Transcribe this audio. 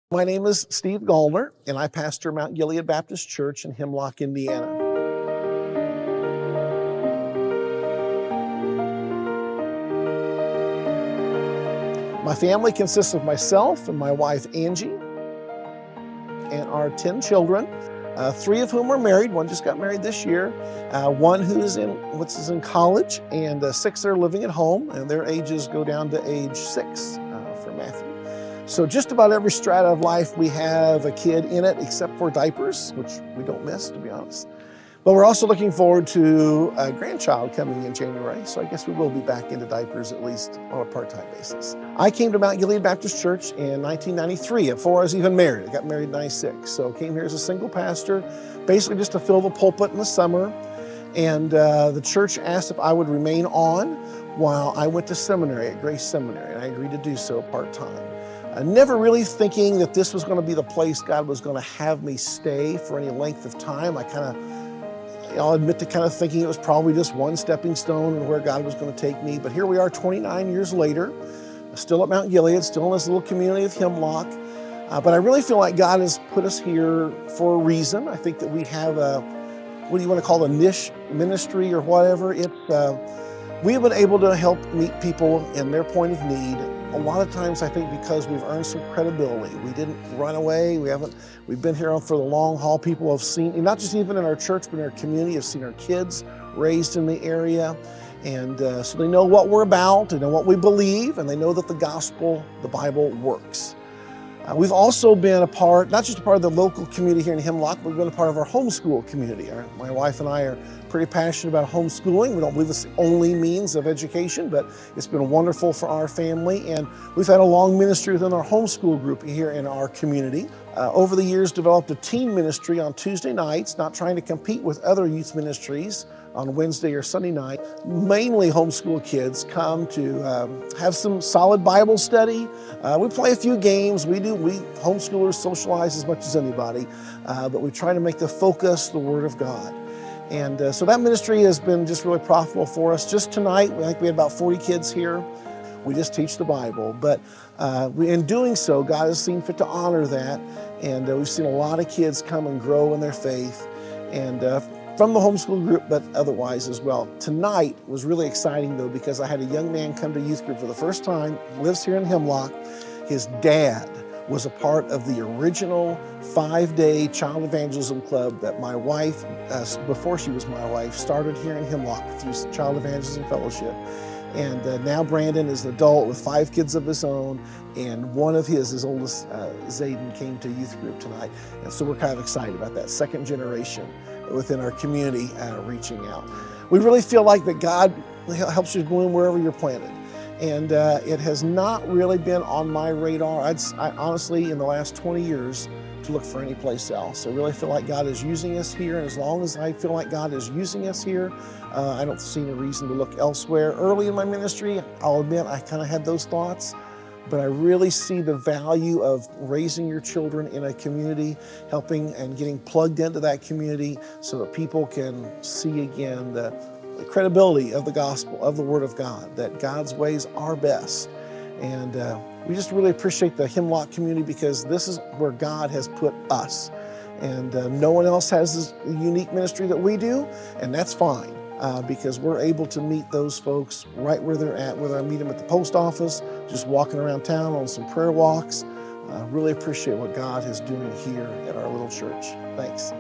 My name is Steve Gollner, and I pastor Mount Gilead Baptist Church in Hemlock, Indiana. My family consists of myself and my wife, Angie, and our 10 children, 3 of whom are married. One just got married this year. One who's in college, and 6 that are living at home, and their ages go down to age 6 for Matthew. So just about every strata of life, we have a kid in it, except for diapers, which we don't miss, to be honest. But we're also looking forward to a grandchild coming in January, so I guess we will be back into diapers, at least on a part-time basis. I came to Mount Gilead Baptist Church in 1993, before I was even married. I got married in 96, so I came here as a single pastor, basically just to fill the pulpit in the summer. And the church asked if I would remain on while I went to seminary at Grace Seminary, and I agreed to do so part-time. Never really thinking that this was going to be the place God was going to have me stay for any length of time. I'll admit to kind of thinking it was probably just one stepping stone and where God was going to take me. But here we are 29 years later, still at Mount Gilead, still in this little community of Hemlock. But I really feel like God has put us here for a reason. I think that we have what do you want to call a niche ministry or whatever. We have been able to help meet people in their point of need. A lot of times, I think, because we've earned some credibility. We didn't run away. We've been here for the long haul. People have seen, not just even in our church, but in our community, have seen our kids raised in the area. And so they know what we're about, they know what we believe, and they know that the gospel, the Bible, works. We've also been a part, not just a part of the local community here in Hemlock, but we've been a part of our homeschool community. My wife and I are pretty passionate about homeschooling. We don't believe it's the only means of education, but it's been wonderful for our family. And we've had a long ministry within our homeschool group here in our community. Over the years, developed a teen ministry on Tuesday nights, not trying to compete with other youth ministries on Wednesday or Sunday night. Mainly homeschool kids come to have some solid Bible study. We play a few games. We homeschoolers socialize as much as anybody, but we try to make the focus the Word of God. And so that ministry has been just really profitable for us. Just tonight, I think we had about 40 kids here. We just teach the Bible, but in doing so, God has seen fit to honor that, and we've seen a lot of kids come and grow in their faith, and from the homeschool group, but otherwise as well. Tonight was really exciting, though, because I had a young man come to youth group for the first time, lives here in Hemlock. His dad was a part of the original 5-day child evangelism club that my wife, before she was my wife, started here in Hemlock through Child Evangelism Fellowship. And now Brandon is an adult with 5 kids of his own, and one of his oldest, Zayden, came to youth group tonight. And so we're kind of excited about that second generation within our community reaching out. We really feel like that God helps you bloom wherever you're planted. And it has not really been on my radar, I honestly, in the last 20 years, to look for any place else. I really feel like God is using us here, and as long as I feel like God is using us here, I don't see any reason to look elsewhere. Early in my ministry, I'll admit I kind of had those thoughts, but I really see the value of raising your children in a community, helping and getting plugged into that community so that people can see again the credibility of the gospel, of the Word of God, that God's ways are best. And we just really appreciate the Hemlock community because this is where God has put us. And no one else has this unique ministry that we do, and that's fine because we're able to meet those folks right where they're at, whether I meet them at the post office, just walking around town on some prayer walks. Really appreciate what God is doing here at our little church. Thanks.